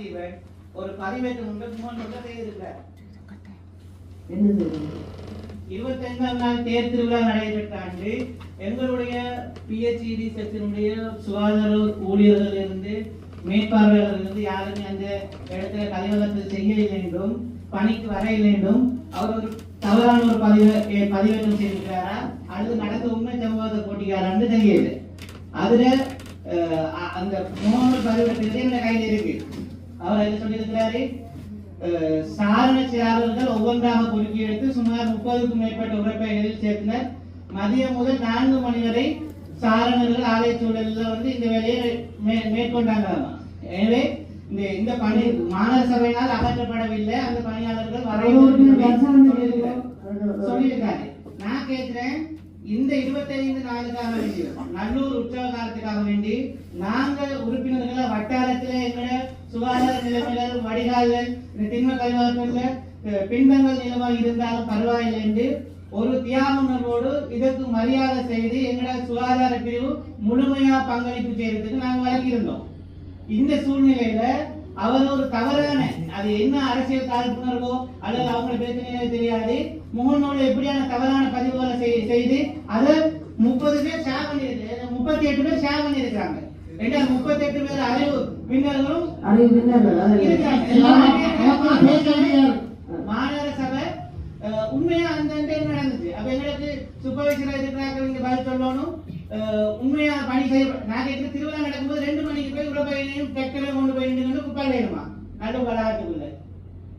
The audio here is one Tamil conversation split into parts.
பார்த்திபன் ஒரு பதிவேற்றம் முன்னோட்ட செய்திருக்கிறார். 25ஆம் நாள் தேர் திருவிழா நடைபெற்ற அன்று எங்களுடைய PHED செக்ஷனுடைய சுகாதார ஊழியர்கள் இருந்து மேற்பார்வையாளர்கள் இருந்து யாருமே அந்த இடத்துல கலைவகத்தில் செய்ய இல்லை என்றும் பணிக்கு வர இல்லை என்றும் அவர் ஒரு தவறான ஒரு பதிவேற்றம் செய்திருக்கிறாரா அல்லது நடந்த உண்மை சம்பவத்தை போட்டிக்காரான்னு தெரியல. அதுல அந்த முகநூல் பதிவேற்றத்தை எங்க கையில் இருக்கு. அவர் என்ன சொல்லியிருக்கிறாரு, சாரண செயலாளர்கள் ஒவ்வொன்றாக பொறுக்கி எடுத்து சுமார் 30க்கும் மேற்பட்ட உரைப்பைகளில் சேர்த்தனர். மதியம் முதல் 4 மணி வரை சாரணர்கள் ஆலய சூழலில் இந்த வேலையை மேற்கொண்டாங்களாமா. எனவே இந்த பணி மாநகர சபையினால் அகற்றப்படவில்லை. அந்த பணியாளர்கள் சொல்லியிருக்காரு. நான் கேட்கிறேன், இந்த 25 நாளுக்காக வேண்டி நல்லூர் உற்சவ காலத்துக்காக வேண்டி நாங்கள் உறுப்பினர்களை வட்டாரத்தில் எங்களை சுகாதார நிலைமைகள் வடிகால்கள் திண்ம கழிவகத்தில் பின்பங்கள் நிலமாக இருந்தாலும் பரவாயில்லை என்று ஒரு தியாக உணர்வோடு இதற்கு மரியாதை செய்து எங்களோட சுகாதார பிரிவு முழுமையா பங்களிப்பு செய்யறதுக்கு நாங்கள் வழங்கியிருந்தோம். இந்த சூழ்நிலையில அவர் ஒரு தவறான, அது என்ன அரசியல் காழ்ப்புணர்வோ அல்லது அவங்க பிரச்சனையோ தெரியாது, முகநூல் எப்படியான தவறான பதிவுகளை செய்து அதை 30 பேர் ஷேர் பண்ணிருக்கு, 38 பேர் ஷேர் பண்ணியிருக்காங்க. 38 பேர் அறிவு பின்னர்களும் மாநகர சபை உண்மையா அந்த நடந்துச்சு. அப்ப எங்களுக்கு சூப்பர்வைசரா இருக்கிறாங்க, இங்க பதில் சொல்லணும். உண்மையா பணி செய்ய நான் கேட்கிற திருவிழா நடக்கும்போது 2 மணிக்கு போய் உடற்பயிலையும் டெக்டரையும் கொண்டு போய் நின்று குப்பை வேணுமா நல்ல வளாகத்துக்குள்ள.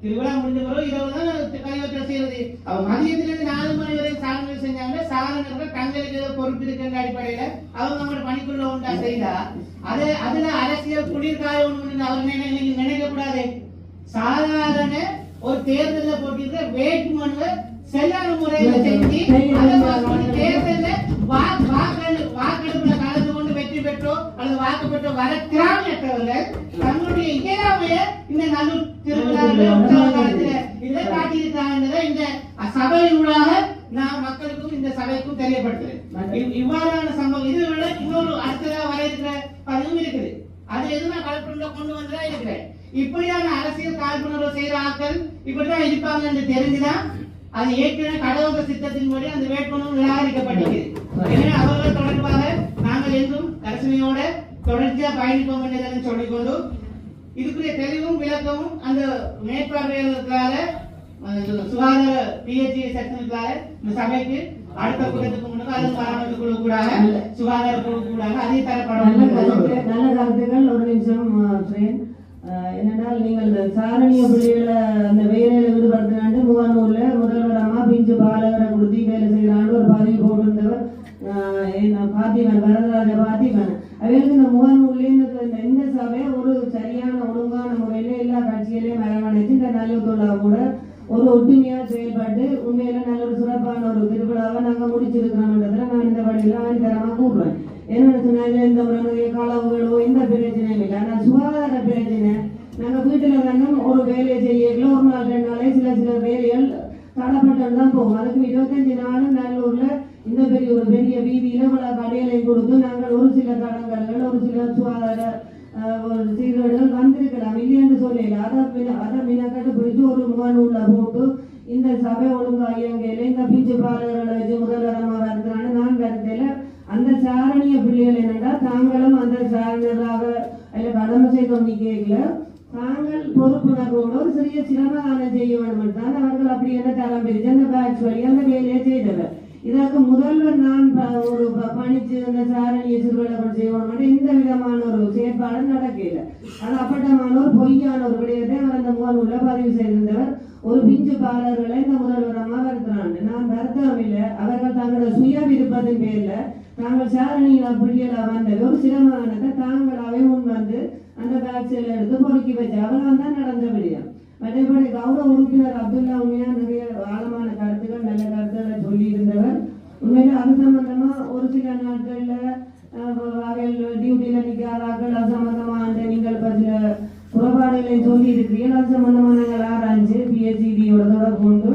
திருவிழா முடிஞ்ச பிறகு இரவு தான் கழிவற்ற செய்யறது. அவங்க மதியத்திலிருந்து 4 மணி வரை சாதனை செஞ்சாங்க. சாதனைகள் தங்களுக்கு ஏதோ பொறுப்பு இருக்கின்ற அடிப்படையில அவங்க அவங்களோட பணிக்குள்ள உண்டா செய்தா அதுல அரசியல் குளிர்காயம் அவர் நினைக்க கூடாது. சாதாரண ஒரு தேர்தலில் போட்டிருக்கிற வேட்புமனுவை சரியான முறையில செஞ்சு தேர்தலில் வாக்கெடுப்புல கலந்து கொண்டு வெற்றி பெற்றோ அல்லது வாக்கு பெற்றோ வர திராவிடத்தவர்கள் தங்களுடைய இயலாமைய இந்த நல்லூர் திருவிழா காலத்துல இதை காட்டியிருக்காங்க. இந்த சபையினூடாக நான் மக்களுக்கும் இந்த சபைக்கும் தெரியப்படுத்துறேன். இவ்வாறான சம்பவம் இதை விட இன்னொரு அடுத்ததாக வர இருக்கிற பதிவும் இருக்குது. அது எதுவும் நான் கலப்புள்ள கொண்டு வந்துதான் இருக்கிறேன். இப்படியான அரசியல் காழ்ப்புணர்வு செய்யற ஆட்கள் இப்படிதான் இருப்பாங்க என்று தெரிஞ்சுதான் அது ஏற்கனவே கடவுள் சித்தத்தின்படி அந்த வேட்புமனு நிராகரிக்கப்பட்டது. எனவே அவர்கள் தொடர்பாக நாங்கள் என்றும் கரிசனையோட தொடர்ச்சியா பயணிப்போம் என்று சொல்லிக்கொண்டு இதுக்குரிய தெளிவும் விளக்கமும் அந்த மேற்பார்வையாளர்களால சுகாதார PHE செக்ஷனுக்காக இந்த சபைக்கு அடுத்த கூட்டத்துக்கு முன்னாடி அது பராமரிப்பு குழு கூடாக சுகாதார குழு கூடாக அதை தரப்படும். நல்ல கருத்துக்கள். ஒரு நிமிஷம் என்னென்னால், நீங்கள் சாரணிய பிள்ளைகளை அந்த வேலையில ஈடுபடுத்தினாண்டு முகநூல்ல முதல்வர் அம்மா பிஞ்சு பாலகரை கொடுத்து வேலை செய்யறாண்டு ஒரு பதிவு போட்டிருந்தவர் பார்த்திபன், வரதராஜ பார்த்திபன். அவர்களுக்கு இந்த முகநூல்ல இந்த சபை ஒரு சரியான ஒழுங்கான முறையில எல்லா கட்சிகளையும் அரவணைச்சு இந்த நல்ல கூட ஒரு ஒற்றுமையா செயல்பட்டு உண்மையில நல்ல ஒரு சிறப்பான ஒரு திருவிழாவை நாங்க முடிச்சிருக்கிறோம்ன்றதுல நான் இந்த வழியில ஆணித்தரமா கூடுவேன். என்னென்ன சொன்னாங்க, இந்த முறை களவுகளோ எந்த பிரச்சனையும் இல்லை. ஆனா சுகாதார பிரச்சனை, நாங்க வீட்டுல வேணும் ஒரு வேலையை செய்யல, ஒரு நாள் 2 நாளே சில வேலைகள் தடப்பட்டு தான் போகும். அதுக்கு 25 நாளும் நல்லூர்ல இந்த ஒரு பெரிய வீதியில கடையிலையும் கொடுத்து நாங்கள் ஒரு சில தடங்கல்கள் ஒரு சில சுகாதார சீர்கேடுகள் வந்திருக்கலாம் இல்லையென்று சொல்லல. அதை மினக்கட்டு பிடிச்சு ஒரு முகநூல்ல போட்டு இந்த சபை ஒழுங்கா இயங்கையில இந்த பிஞ்சு பாலர்களை வச்சு முதல்வரமா வருதுனால நான் கருத்தையில அந்த சாரணிய பிள்ளைகள் என்னன்னா தாங்களும் அந்த சாரணியராக அதில் கடமை செய்தோம் கேட்கல, தாங்கள் பொறுப்புணர்வோடு ஒரு சிறிய சிரமதானம் செய்ய வேண்டும் தான் அவர்கள் அப்படி என்ன தரம் பிரிச்சு அந்த பேட்ச் வழி அந்த வேலையை செய்தவர். இதற்கு முதல்வர் நான் ஒரு பணிச்சு அந்த சாரணிய சிறுவர்கள் செய்யணும் எந்த விதமான ஒரு செயற்பாடும் நடக்கல. அது அப்பட்டமான ஒரு பொய்யான ஒரு விடயத்தை அவர் அந்த முகநூல்ல பதிவு செய்திருந்தவர். ஒரு பிஞ்சு பாலர்களை இந்த முதல்வரமா வருத்துறாங்க. நான் வருத்தம் இல்லை, அவர்கள் தங்களோட சுய விருப்பத்தின் பேர்ல தாங்கள் சாரணியில பிள்ளைகளா வந்த ஒரு சிரமதானத்தை தாங்களாவே முன் வந்து அந்த பேட்சியில எடுத்து பொறுக்கி வச்சு அவெல்லாம் தான் நடந்த விடயம். மற்றபடி கௌரவ உறுப்பினர் அப்துல்லா உண்மையா நிறைய ஆழமான கருத்துக்கள் நல்ல கருத்துக்களை சொல்லி இருந்தவர். உண்மையில அது சம்பந்தமா ஒரு சில நாட்கள்ல டியூட்டியில நிற்காதாக்கள் அது சம்பந்தமா நீங்கள் சில புறப்பாடுகளை சொல்லி இருக்கிறீர்கள். அது சம்பந்தமா நாங்கள் ஆராய்ஞ்சு PHED-யோட தொடர்பு கொண்டு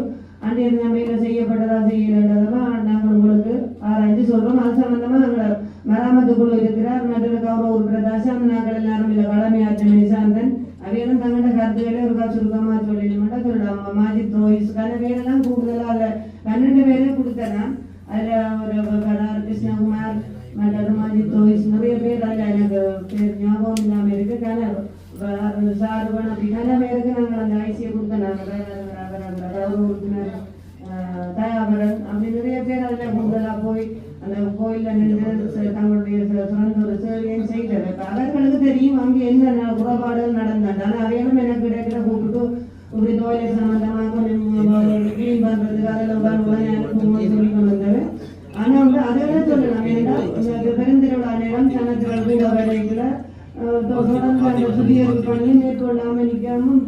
அன்றைய நம்பையில செய்யப்பட்டதா செய்யறதெல்லாம் நாங்கள் உங்களுக்கு ஆராய்ஞ்சு சொல்றோம். அது சம்பந்தமா எங்களோட மராமத்து குழு இருக்கிறார். மற்ற கௌரவ உறுப்பினர் தசாந்த நாட்கள் எல்லாரும் இல்ல கடமையாற்ற சாந்தன் அவையெல்லாம் கருத்துக்களே ஒரு சுருக்கமாக சொல்லிடணும்னா சொல்லலாம். மாஜித் ரோஹிஸ்க்கான பேரெல்லாம் கூடுதலாக அதில் 12 பேரே கொடுத்தேன். அதில் ஒரு கடார் கிருஷ்ணகுமார் மற்றது மாஜித் ரோஹிஸ் நிறைய பேர் அதில் எனக்கு பேர் ஞாபகம் இல்லாமல் இருக்கு. சாருவன் அப்படி நல்ல பேருக்கு நாங்கள் அந்த ஐசியை கொடுத்தோம். நாங்கள் உறுப்பினர் தயாபரன் அப்படி நிறைய பேர் அதில் கூடுதலாக போய் அந்த கோயிலில் நின்று தங்களுடைய சிறந்த ஒரு சேவையும் செய்தது. அவர்களுக்கு தெரியும் அங்கே என்ன குறைபாடுகள் நடந்தது. ஆனால் அவையெல்லாம் எனக்கு கிடைக்கிற கூப்பிட்டு இப்படி கோயிலை சம்பந்தமாக கிளீன் பண்ணுறதுக்கு அதில் சொல்லி கொண்டு வந்தது. ஆனால் வந்து அதெல்லாம் சொல்லலாம். ஏன்னா பெருந்திருவிழா நேரம் சனத்திரள் கூட வேலைக்குள்ள தொடர்ந்து அந்த சுத்திகரிப்பு பணியை மேற்கொள்ளாமல் நிற்காமல்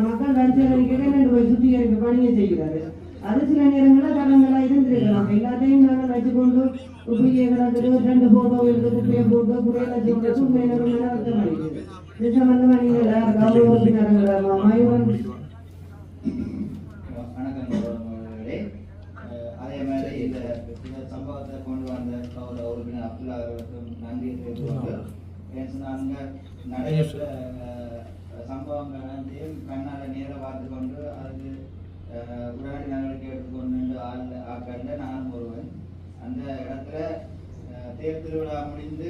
மக்கள் வஞ்சகரிக்க போய் சுத்திகரிப்பு பணியை செய்கிறாரு. அது சில நேரங்களில் தடங்களாக இருந்திருக்கலாம். எல்லாத்தையும் நாங்கள் வச்சுக்கொண்டு குப்பையை கிடக்குது 2 போட்டோ எடுத்து குப்பையை போட்டு குறையில சொல்றது உண்மையில ரொம்ப அர்த்தம் அளிக்குது. இது சம்பந்தமா நீங்கள் கௌரவ மயூரன் அதே மாதிரி இந்த சம்பவத்தை கொண்டு வந்த கௌரவ உறுப்பினர் அப்துல்லா அவர்களுக்கும் நன்றி தெரிவித்துக்கொண்டு அங்கே நடைபெற்ற சம்பவங்கள் அனைத்தையும் கண்ணால் நேர பார்த்து கொண்டு அதுக்கு உடனடி நடவடிக்கை எடுத்துக்கொண்டு ஆட்களில் நானும் ஒருவன். அந்த இடத்துல தேர் திருவிழா முடிந்து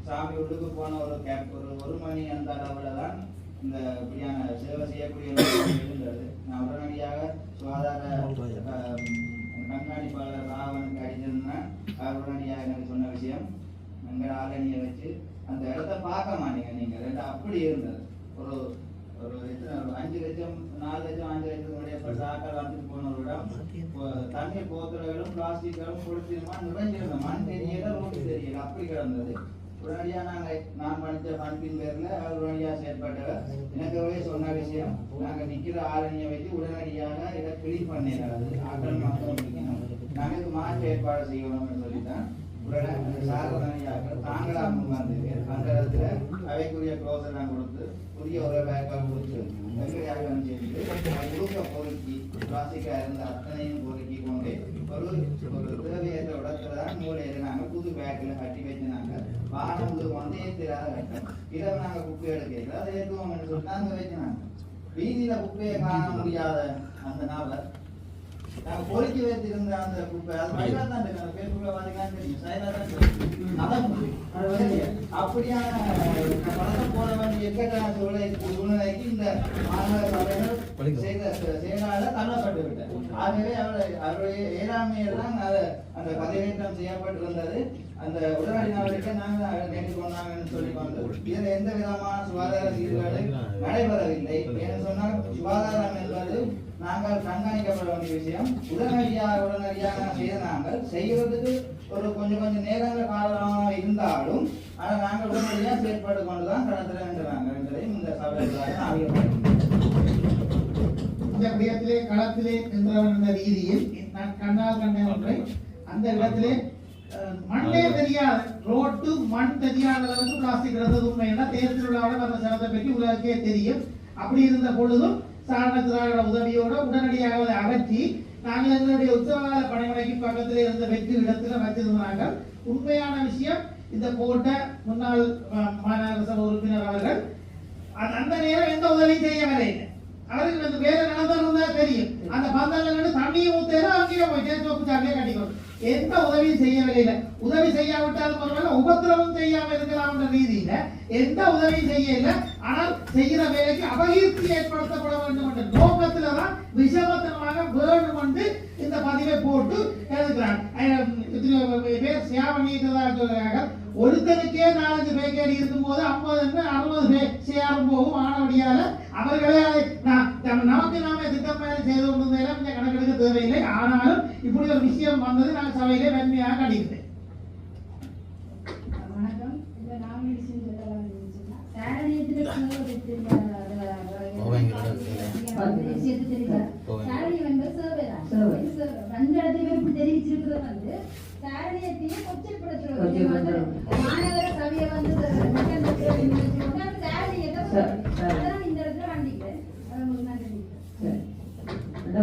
சாமி உள்ளுக்கு போன ஒரு மணி அந்த அளவில் தான் இந்த இப்படியான சேவை செய்யக்கூடிய இருந்தது. நான் உடனடியாக சுகாதார கண்காணிப்பாளர் ராவனுக்கு அடிச்சிருந்தேன். அவர் உடனடியாக எனக்கு சொன்ன விஷயம், எங்கள் ஆளணியை வச்சு அந்த இடத்த பார்க்க மாட்டீங்க நீங்கள் ரெண்டு அப்படி இருந்தது. ஒரு 5 லட்சம் 4 லட்சம் 5 லட்சத்துடைய சாக்கள் வந்துட்டு போன ஒரு இடம். தண்ணீர் போத்தல்களும் பிளாஸ்டிக்களும் கொடுத்துமா நிறைஞ்சிருந்த மண் தெரியல ரோடு தெரியல அப்படி கிடந்தது. உடனடியாக நான் படித்த பண்பின் பேரில் அவர் உடனடியாக செயல்பட்டவர். எனக்கவே சொன்ன விஷயம், நாங்கள் நிற்கிற ஆரணியை வைத்து உடனடியாக இதை கிளீன் பண்ணிடாது ஆக்கள் மக்களும் நிற்கணும், நாங்கள் மாற்று ஏற்பாடு செய்யணும்னு சொல்லித்தான் உடனே சார் உடனடியாக தாங்களாக முன் வந்து அந்த இடத்துல அவைக்குரிய க்ளோஸ் எல்லாம் கொடுத்து புதிய ஒரு பேக்காக கொடுத்து வெங்கையாக செஞ்சு முழுக்க பொறுக்கி பிளாஸ்டிக்காக இருந்த அத்தனையும் பொறுக்கி கொண்டு ஒரு தேவையற்ற இடத்துல தான் மூலையில் நாங்கள் புது பேக்கில் கட்டி வச்சுனாங்க. வானம் கொண்டே தெரியாத கட்டம் இரவு நாங்கள் குப்பை எடுக்கல அதை ஏற்றுவோம் என்று சொல்லி அங்கே வச்சுனாங்க. வீதியில் குப்பையை காண முடியாத அந்த நாளை நாங்கள் பொறுக்கி வைத்திருந்த அந்த குப்பை அது மயிலா தான் இருக்கு. அந்த பேருக்குள்ள பார்த்தீங்கன்னா தெரியும் சைலா தான் அப்படியான பணத்தை போட வேண்டிய எக்கட்டான சூழ்நிலைக்கு இந்த மாநகர சபைகள் செய்த செயலாளர் தள்ளப்பட்டு விட்டார். ஆகவே அவருடைய ஏழாமையெல்லாம் அந்த பதிவேற்றம் செய்யப்பட்டிருந்தது. அந்த உடனடி நடவடிக்கை நாங்கள் கேட்டுக்கொண்டாங்கன்னு சொல்லி கொண்டு இதில் எந்த விதமான சுகாதார சீர்கேடு நடைபெறவில்லை. ஏன்னு சொன்னால் சுகாதாரம் என்பது நாங்கள் கண்காணிக்கப்பட வேண்டிய விஷயம். உடனடியாக செய்த நாங்கள் செய்கிறதுக்கு ஒரு கொஞ்சம் நேரங்கள் காலமாக இருந்தாலும் ஆனால் நாங்கள் உடனடியாக செயல்பட்டு கொண்டுதான் கடத்த வேண்டுறாங்க என்பதையும் இந்த சபையாக இந்த விடயத்திலே களத்திலே நின்றவன் என்ற ரீதியில் நான் கண்ணால் கண்ட ஒன்றை அந்த இடத்திலே மண்ணே தெரியாத ரோட்டு மண் தெரியாத அளவுக்கு பிளாஸ்டிக் இருந்தது உண்மையா தேர் திருவிழாவோட அந்த சனத்தை பற்றி உலகக்கே தெரியும். அப்படி இருந்த பொழுதும் சாரணத்திராக உதவியோடு உடனடியாக அதை அகற்றி நாங்கள் எங்களுடைய உற்சவகால பணிமுறைக்கு பக்கத்தில் இருந்த வெற்றி இடத்துல வச்சிருந்தாங்க. உண்மையான விஷயம், இந்த போட்ட முன்னாள் மாநகர சபை உறுப்பினர் அவர்கள் அந்த நேரம் எந்த உதவியும் செய்யவில்லை. அவருக்கு அந்த வேலை நடந்திருந்தா தெரியும். அந்த பந்தல்ல தண்ணியை ஊத்தேனா அங்கேயே போய் சோப்பு சாப்பியே கட்டிக்கணும். எந்த உதவியும் செய்யவில்லை. உதவி செய்யாவிட்டாலும் பரவாயில்ல, உபத்திரவம் செய்யாம இருக்கலாம் என்ற ரீதியில எந்த உதவியும் செய்யல. ஆனால் செய்கிற வேலைக்கு அபகீர்த்தி ஏற்படுத்தப்பட வேண்டும் என்ற நோக்கத்துலதான் விஷமத்தனமாக வேணும் என்று இந்த பதிவை போட்டு எழுதுகிறார். பேர் சேவனியதாக ஒருத்தனுக்கே 4-5 பேக்கேடி இருக்கும் போது 50-60 சேரும் போகும். ஆனபடியால அவர்களே நமக்கு நாமே திட்டம் மேலே செய்து கொண்டிருந்தேன் கொஞ்சம் கணக்கெடுக்க தேவையில்லை. ஆனாலும் இப்படி ஒரு விஷயம் வந்தது நான் சபையிலே வன்மையாக கண்டிக்கிறேன். வணக்கம். இந்த நாமினேஷன் சாரணி வந்து தெரிவிச்சிருக்கிறது வந்து சாரணியத்தையே கொச்சைப்படுத்துறது மாநகர சபையை வந்து இந்த இடத்துல வண்டிக்கிறேன்.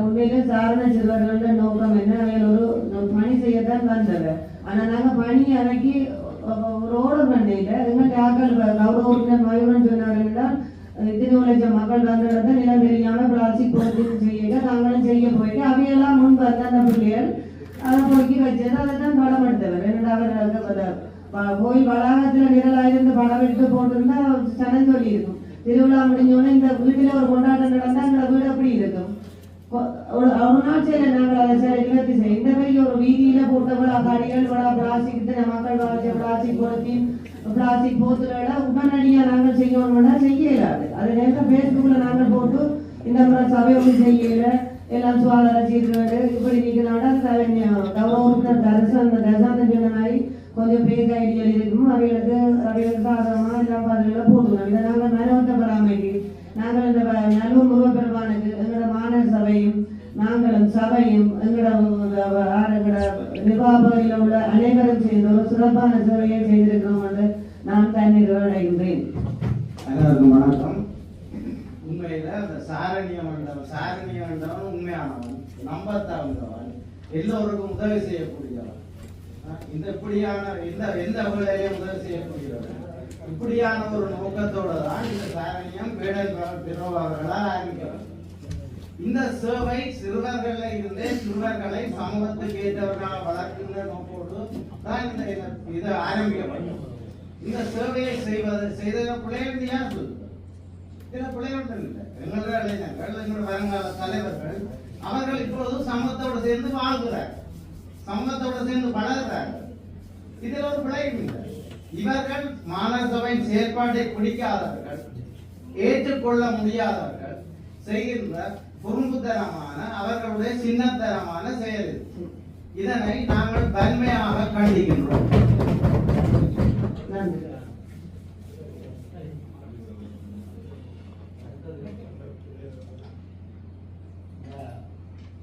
உண்மையிலே சாரண சிறுவர்களோட நோக்கம் என்ன, ஒரு பணி செய்யத்தான் வந்தவர். ஆனா நாங்க பணி அன்னைக்கு ஒரு ஓடர் பண்ணையில எங்களுக்கு ஆக்கள் கௌரவ உறுப்பினர் மயூரன் சொன்னார்கள், இத்தனை லட்சம் மக்கள் வந்த இடத்த நிலம் தெரியாம பிளாஸ்டிக் பொருட்கள் செய்ய நாங்களும் செய்ய போயிட்டு அவையெல்லாம் முன் வந்த அந்த பிள்ளைகள் அதை பொறுக்கி வச்சது அதை தான் படம் எடுத்தவர் என்னடா கோயில் வளாகத்துல நிரலாயிருந்து படம் எடுத்து போட்டிருந்தா சனம் சொல்லி இருக்கும். திருவிழா முடிஞ்சோடனே இந்த வீட்டுல ஒரு கொண்டாட்டம் நடந்தா எங்களை வீடு அப்படி இருக்கும். ஒரு நாள் சரி நாங்கள் அதை சரி நிவர்த்தி செய்ய இந்த மாதிரி ஒரு வீதியில போட்ட விழா கடிகள் விழா பிளாஸ்டிக் மக்கள் வாழ்க்கை பிளாஸ்டிக் பொருத்தி பிளாஸ்டிக் போத்துல உடனடியாக நாங்கள் செய்யணும்னா செய்ய இயலாது. அது நேரத்தில் ஃபேஸ்புக்ல நாங்கள் போட்டு இந்த மாதிரி சபை ஒன்று செய்யல எல்லாம் சுகாதார சீர்கேடு இப்படி நீக்கினாட கௌரவ உறுப்பினர் தசாந்த சொன்ன மாதிரி கொஞ்சம் பேக் ஐடியல் இருக்கும். அவைகளுக்கு சாதகமாக எல்லாம் பதில்களை போட்டுக்கணும். இதை நாங்கள் மனவத்தை பராமரிக்கு நாங்கள் இந்த நல்லூர் முருகப்பெருமானுக்கு எங்களோட மாநகர சபையும் நாங்களும் சபையும் எங்களோட நிர்வாகத்தில் உள்ள அனைவரும் சேர்ந்து ஒரு சிறப்பான சேவையை செய்திருக்கிறோம் என்று நான் தண்ணீர் அடைகின்றேன். அனைவருக்கும் வணக்கம். உண்மையில அந்த சாரணிய மண்டபம் உண்மையானவன், நம்பத்தகுந்தவன், எல்லோருக்கும் உதவி செய்யக்கூடியவன், இந்த இப்படியான எந்த வேலையிலையும் உதவி செய்யக்கூடியவன், இப்படியான ஒரு நோக்கத்தோட தான் இந்த சாரணியம் பிறவார்களால் ஆரம்பிக்கிறது. இந்த சேவை சிறுவர்கள இருந்தே சிறுவர்களை சமூகத்துக்கு ஏற்றவர்களாக வளர்க்கின்ற நோக்கோடு தான் இந்த இது ஆரம்பிக்கப்பட்டது. இந்த சேவையை செய்த பிள்ளைகள் யார் சொல்லுங்க? சில பிள்ளைகள் இல்லை, எங்களுடைய இளைஞர்கள், எங்களுடைய வருங்கால தலைவர்கள், அவர்கள் இப்போது சமூகத்தோடு சேர்ந்து வாழ்கிறார்கள், சமூகத்தோடு சேர்ந்து வளர்கிறார்கள். இதில் ஒரு பிழையும் இல்லை. இவர்கள் மாநகர சபையின் செயற்பாட்டை பிடிக்காதவர்கள், ஏற்றுக்கொள்ள முடியாதவர்கள் செய்கின்ற குறும்புத்தனமான அவர்களுடைய சின்னத்தனமான செயல். இதனை நாங்கள் வன்மையாக கண்டிக்கின்றோம். நன்றி.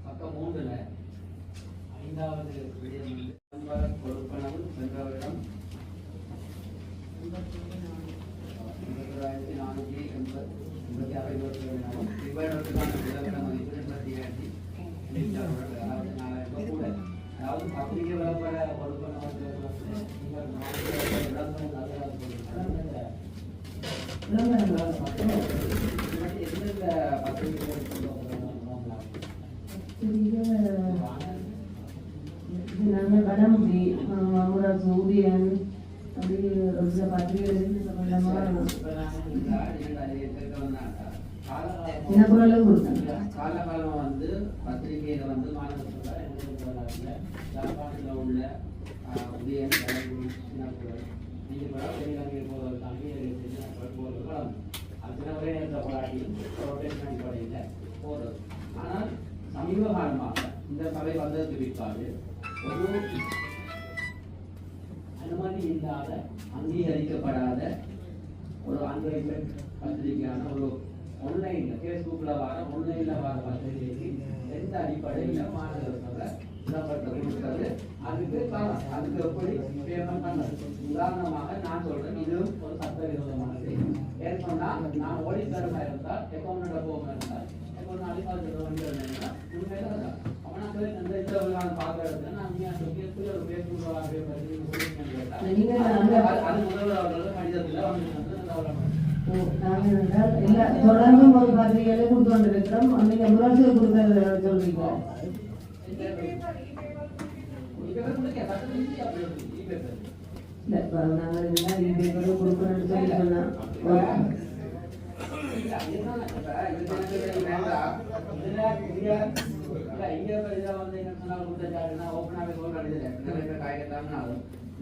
பக்கம் 3ல 5வது விடயம் கொடுப்பனவும் சென்றவரிடம் 2486 இவர்களுக்கான விலகின மதிப்பு 2,400 கூட. அதாவது பத்திரிகை விளம்பர கொடுப்பனவும் எந்தெந்த பத்திரிகை நாங்கள் வடமுடி சூரியன் அப்படி ஒரு பத்திரிகை தினக்குறளும் கொடுத்தாங்க. காலகாலம் வந்து பத்திரிகையில வந்து மாணவர்கள் யாழ்ப்பாணத்தில் உள்ள உதயன் தினக்குறள் நீங்கள் வெளியிலங்கை போவதற்காக போகிறது அத்தனை ஒரே நேரத்தில் போராட்டியும் ரொட்டேஷன் அடிப்படையில் போகிறது. ஆனால் சமீப காலமாக இந்த சபை வந்ததுக்கு பிற்பாடு ஒரு அனுமதி இல்லாத அங்கீகரிக்கப்படாத ஒரு அன்வைசட் பத்திரிகையான ஒரு ஆன்லைன்ல ஃபேஸ்புக்ல ஆன்லைன்ல வர பத்திரிகைக்கு எந்த அடிப்படையில் மாணவர் சபை விளம்பரத்தை கொடுக்கிறது, அதுக்கு எப்படி பேமெண்ட் பண்ணது. உதாரணமாக நான் சொல்றேன், இதுவும் ஒரு சட்டவிரோதமான செய்தி. ஏன்னு சொன்னா நான் ஓடித்தரமா இருந்தால் அக்கௌண்ட் போகாம இருந்தால் அக்கௌண்ட் அடிப்பாடு இருந்தால் உண்மையில அவனாக்களே அந்த இதில் பார்க்குற இடத்துல நான் ஒரு ஃபேஸ்புக் அது முதல்வர் அவர்கள் கடிதத்தில் தொடர்ந்தும் ஒரு பத்திரிகையில கொடுத்து கொண்டிருக்கிறோம். நீங்க முரசு கொடுக்கறது சொல்றீங்க. நாங்கள் கொடுக்கணும்னு சொல்லி சொன்னா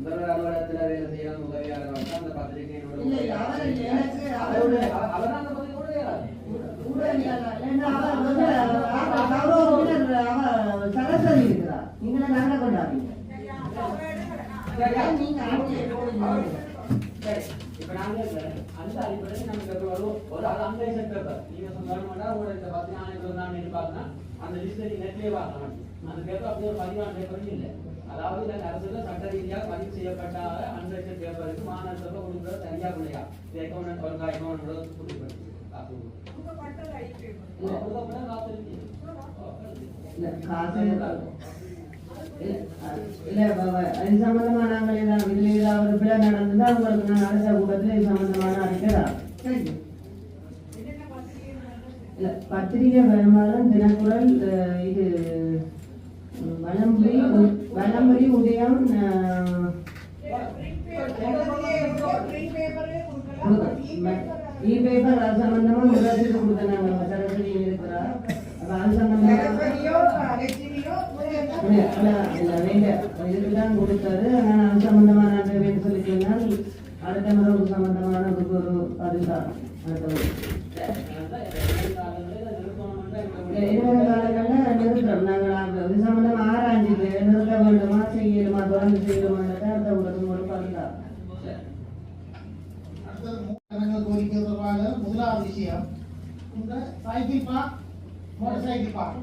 முதல்வர் அலுவலகத்தில் வேலை செய்யணும் உதவியாளர் வந்து அந்த பத்திரிகையினோட சரஸ்வதி இருக்கிறார். நீங்க நாங்க கொண்டாடுறீங்க. இப்ப நாங்க அந்த அடிப்படையில் நமக்கு ஒரு அன்வைசட் பேப்பர் நீங்க சொன்னா ஒரு இந்த 14 பார்த்தா அந்த லிஸ்ட் நீங்க நெட்லயே பார்க்கலாம். அந்த பேப்பர் அப்படியே ஒரு 14 பேப்பர் இல்லை. அதாவது இந்த அரசுல சட்ட ரீதியாக பதிவு செய்யப்பட்ட அன்வைசட் பேப்பருக்கு மாநகர சபை கொடுக்குறது தனியா இல்லையா? அக்கௌண்ட் ஒரு அக்கௌண்ட் கொடுக்குறது இது சம்பந்தமா நாங்கள் இதுல ஏதாவது பிள்ளை நடந்ததா உங்களுக்கு நான் அரச கூட்டத்தில் இது சம்பந்தமான அறிக்கை இல்ல, பத்திரிகை பெரும்பாலும் தினக்குரல் இது வலம்புரி உதயம் இ-பேப்பர் அது சம்பந்தமா முதலீடு கொடுத்தாங்க. சரஸ்வதி இருக்கிறார். அப்ப அது சம்பந்தமா இதுக்குதான் கொடுத்தாரு. ஆனால் அது சம்பந்தமான வேணும் சொல்லி சொன்னால் அடுத்த முறை ஒரு சம்பந்தமான ஒரு அதுதான் காலங்களில் நிறுத்தம் நாங்கள் இது சம்பந்தம் ஆராய்ஞ்சிட்டு நிறுத்த வேண்டுமா செய்யலுமா தொடர்ந்து செய்யலுமான்றதை அடுத்த உலகம் ஒரு பகுதான். கோரிக்கை தொடர்பாக முதலாவது விஷயம் இந்த cycle park motor cycle park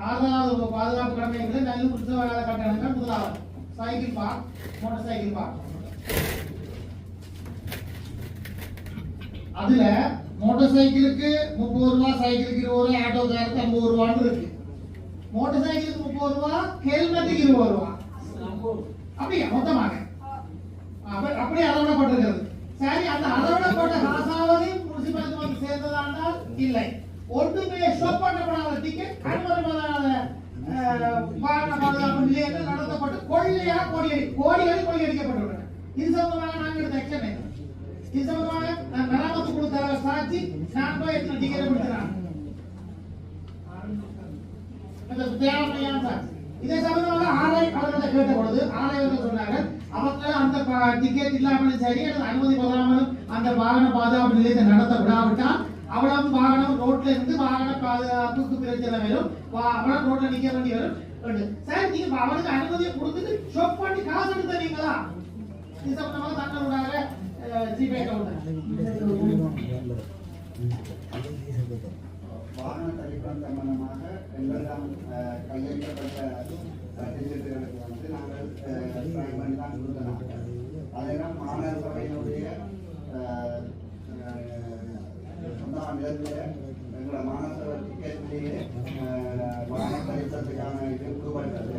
ஆறாவது பாதுகாப்பு கடமைகளை நல்ல உற்சவ கட்டணங்கள் முதலாவது cycle park motor cycle park. அதுல மோட்டார் சைக்கிளுக்கு 30 ரூபாய், சைக்கிளுக்கு 20 ரூபாய், ஆட்டோக்காருக்கு 50 ரூபான்னு இருக்கு. மோட்டார் சைக்கிளுக்கு 30 ரூபாய், ஹெல்மெட்டுக்கு 20 ரூபாய். அப்படியா மொத்தமாக அப்படியே அளவிடப்பட்டிருக்கிறது. சரி, அந்த அளவிடப்பட்ட காசாவது முனிசிபாலிட்டி வந்து சேர்ந்ததானால் இல்லை. ஒன்றுமே ஸ்டாப் பண்ணப்படாத டிக்கெட் அனுமதிப்படாத வாகன பாதுகாப்பு நிலையங்கள் நடத்தப்பட்டு கோடிகளில் கொள்ளையடிக்கப்பட்டுள்ளன. இது சம்பந்தமாக நாங்கள் எடுத்த ஆக்ஷன் என்ன? இது சம்பந்தமாக நான் மராமத்து கொடுத்த சாட்சி நான் போய் எத்தனை டிக்கெட் கொடுத்துறாங்க தேவையான சாட்சி. இதே சம்பந்தமாக ஆலை அவர்களை கேட்ட பொழுது ஆலைவர்கள் சொன்னாங்க அவங்க அந்த டிக்கெட் இல்லாமலும் சரி அல்லது அனுமதி பெறாமலும் அந்த வாகன பாதுகாப்பு நிலையத்தை நடத்த விடாவிட்டால் அவ்வளவு வாகனம் ரோட்ல இருந்து வாகன பாதுகாப்புக்கு பிரச்சனை வரும். அவ்வளவு ரோட்ல நிக்க வேண்டி வரும். சார், நீங்க அவனுக்கு அனுமதியை கொடுத்துட்டு ஷாப் பண்ணி காசு எடுத்தீங்களா? இது சம்பந்தமாக தங்களுடைய ஜிபே அக்கௌண்ட் வாகன தரிப்பிடம் சம்பந்தமாக எங்களிடம் கையளிக்கப்பட்ட சர்டிபிகேட்டுகளுக்கு வந்து நாங்கள் ட்ரை பண்ணி தான் கொடுத்தோம். அதெல்லாம் மாநகர சபையினுடைய சொந்தமான நிலத்தில் எங்களை மாநகர சபை டிக்கெட்லேயே வாகன தரிப்பிடத்துக்கான இது கொடுக்கப்பட்டது.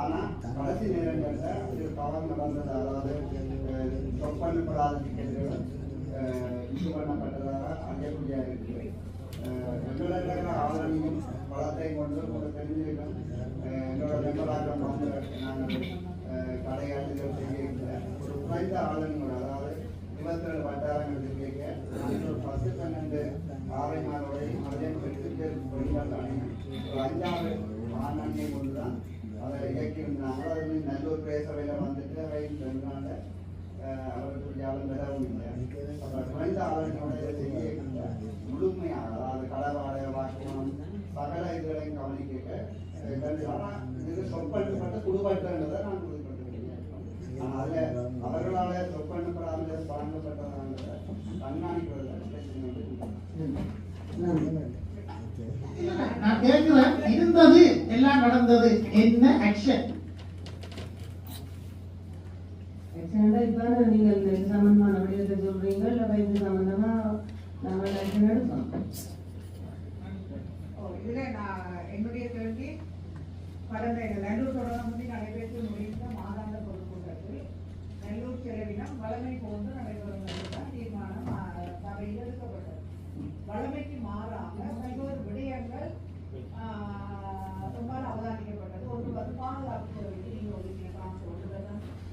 ஆனால் கடைசி நேரங்களில் இது தவறு நடந்தது. அதாவது ஸ்டாப் பண்ணப்படாத டிக்கெட்டுகள் இஷ்யூ பண்ணப்பட்டதாக அறியக்கூடிய இருக்குது. எங்களுடைய ஆதரவையும் வளத்தையும் கொண்டு தெரிஞ்சிருக்கோம். எங்களோட மெம்பராக வந்து நாங்கள் கடையாட்டுகள் செய்ய ஒரு குறைந்த ஆளுநர், அதாவது 27 வட்டாரங்கள் கேட்க நாங்கள் 10 12 ஆணையர்களுடையும் அதே 8 பேர் வெளிநாட்டு அணியும் ஒரு 5ஆவது ஆணையை கொண்டு தான் அதை இயக்கியிருந்தாங்க. அது நல்லூர் பேசவையில் வந்துட்டு அவை சென்றாங்க. அவர்களுக்கு யாரும் பெறவும் இல்லை. குறைந்த ஆளுநருடைய செய்ய முழுமையாக, அதாவது கடவாடை வாக்குமம் சகல இதுகளையும் கவனிக்க இது சொற்படுத்தப்பட்ட குடும்பன்றதை நான் உறுதிப்படுத்துகிறேன். அதில் அவர்களால் சொற்படுத்தப்படாமல் வழங்கப்பட்டதாக கண்காணிக்கிறத நான் கேட்கிறேன். இருந்தது எல்லாம் நடந்தது, என்ன ஆக்ஷன்? இப்ப நீங்கள் இது சம்பந்தமான விடயத்தை சொல்றீங்க, இல்ல இது சம்பந்தமா நாங்கள் ஆக்ஷன் எடுப்போம். இதுல நான் என்னுடைய கேள்வி, கடந்த நல்லூர் தொடர்ந்து நடைபெற்று முடிந்த மாதாந்த பொதுக்கூட்டத்தில் நல்லூர் செலவினம் வளமை போன்று நடைபெறும் என்றுதான் தீர்மானம் சபையில் எடுக்கப்பட்டது. வளமைக்கு மாறாக பல்வேறு விடயங்கள் ரொம்ப அவதானிக்கப்பட்டது. ஒன்று வந்து பாதுகாப்பு செலவுக்கு நீங்க ஒதுக்கிய காசு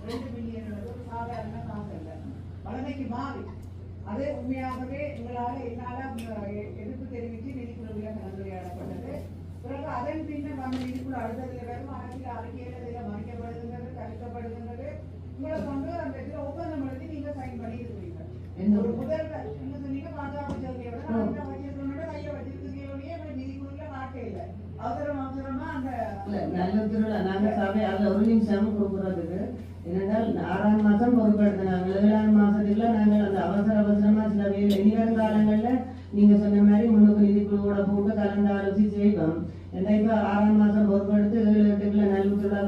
2 மில்லியன் ஒரு சாதாரண காசு அல்ல. வளமைக்கு மாறி அது உண்மையாகவே என்னால் எதிர்ப்பு தெரிவித்து நிதிக்குழுவில் கலந்துரையாடப்பட்டது. பிறகு அதன் பின்னர் வந்து நிதிக்குழு அடுத்ததுல வரும் அரசியல் அறிக்கையில் இதில் மறைக்கப்படுகின்றது, தடுக்கப்படுகின்றது. உங்களை கொண்டு அந்த இதில் ஒப்பந்தம் எழுதி நீங்க சைன் பண்ணி இருக்கிறீங்க. ஒரு முதல்வர் நீங்க சொன்னீங்க பாதுகாப்பு செலவையோட கையை வச்சிருக்கிறீங்க, நிதிக்குழுல காட்டே இல்லை. அவசரமா அந்த நல்ல திருவிழா நாங்க சபை அதுல ஒரு நிமிஷம் கொடுக்குறதுக்கு என்னென்றால் 6ஆம் மாசம் பொறுப்பெடுத்தினாங்க. 7ஆம் மாசத்துக்குள்ள நாங்கள் அந்த அவசரமா சில வேலை இனிவரும் காலங்கள்ல நீங்க சொன்ன மாதிரி முன்னுக்கு நிதிக்குழுவோட போட்டு கலந்து ஆலோசிச்சு செய்வோம். ஏன்னா இப்ப 6ஆம் மாசம் பொறுப்பெடுத்து 7, 8க்குள்ள நல்ல திருவிழா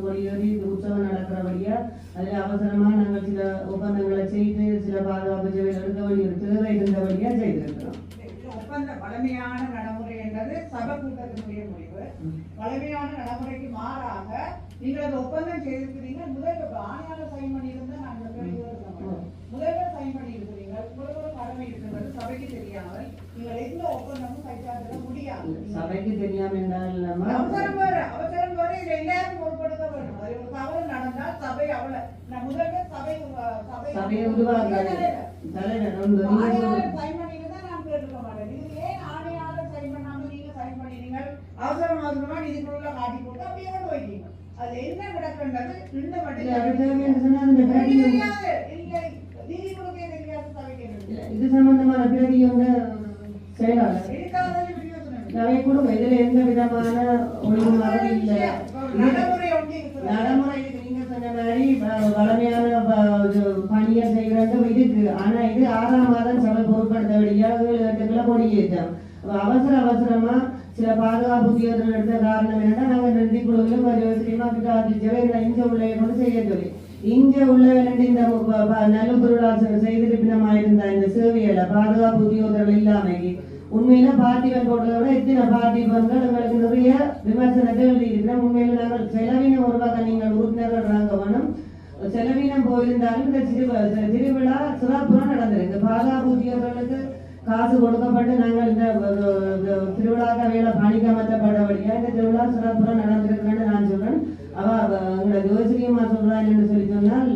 கொடியேறி உற்சவம் நடக்கிறபடியா அதுல அவசரமா நாங்கள் சில ஒப்பந்தங்களை செய்து சில பாதுகாப்பு சேவைகள் எடுக்க வேண்டிய தேவை இருந்தபடியா செய்திருக்கிறோம். ஒப்பந்த வலிமையான நடைமுறை என்பது சபை கூட்டத்தினுடைய முடிவு. வலிமையான நடைமுறைக்கு மாறாக நீங்கள் அந்த ஒப்பந்தம் செய்திருக்கிறீங்க. ஆணையாளர் சைன் பண்ணியிருந்தா நாங்கள் முதல்வர் சைன் பண்ணி இருக்கிறீங்க. முதல்வர் கடமை இருக்கிறது. நீங்கள் எந்த ஒப்பந்தமும் கைச்சாத்திட முடியாது. சபைக்கு தெரியாம இருந்தாலும் அவசரம் வேற இதை எல்லாரும் பொருட்படுத்த வேண்டும். அது ஒரு தவறு நடந்தால் சபை முதல்ல சபையை உருவாக்குறது தலைவர் ஆணையாளர் சைன் பண்ணிட்டு தான் நான் கேட்டுக்க மாட்டேன். இது ஏன் ஆணையாளர் சைன் பண்ணாம நீங்க சைன் பண்ணினீங்க? அவசரமா இதுக்குள்ள காட்டி போட்டு அப்படியே கொண்டு போயிட்டீங்க. அது என்ன கிடக்குன்றது இந்த மட்டும் தெரியாது. இல்லை நீதி கொடுக்க தெரியாது சபைக்கு. இது சம்பந்தமான பிரதி வந்து செயலாளர் அவை கொடுங்க. இதுல எந்த விதமான ஒழுங்குமுறை இல்லை. நடைமுறை நீங்க சொன்ன மாதிரி வளமையான பணியை செய்யறது இருக்கு. ஆனா இது 6ஆம் மாதம் சபை பொருட்படுத்தபடியா 7-8 கொடியேற்றம். அவசரமா சில பாதுகாப்பு உத்தியோகத்தில் எடுத்த காரணம் என்னன்னா நாங்க 2 குழுவிலும் சினிமா கிட்ட இங்க உள்ள கொண்டு செய்ய சொல்லி இங்க உள்ள இந்த நல்லுபொருளா செய்திருப்பினமாயிருந்த இந்த சேவையில பாதுகாப்பு உத்தியோகர்கள் இல்லாமைக்கு உண்மையில பார்த்திபன் போட்டதை விட இத்தனை பார்த்திபன்கள் எங்களுக்கு நிறைய விமர்சனத்தை எழுதியிருக்கிறோம். உண்மையில நாங்கள் செலவினம் உருவாக்க நீங்கள் உறுப்பினர்கள் நாங்க வேணும். செலவினம் போயிருந்தாலும் இந்த திருவிழா சிறப்புற நடந்திருக்கு. பாதுகாப்பு உத்தியோகர்களுக்கு காசு கொடுக்கப்பட்டு நாங்கள் இந்த திருவிழாக்க வேலை பணிக்கமர்த்தப்படபடியா இந்த திருவிழா சிறப்புற நடந்திருக்குன்னு நான் சொல்றேன். எங்களை ஜோசிரியமா சொல்றான்னு சொல்லி சொன்னால்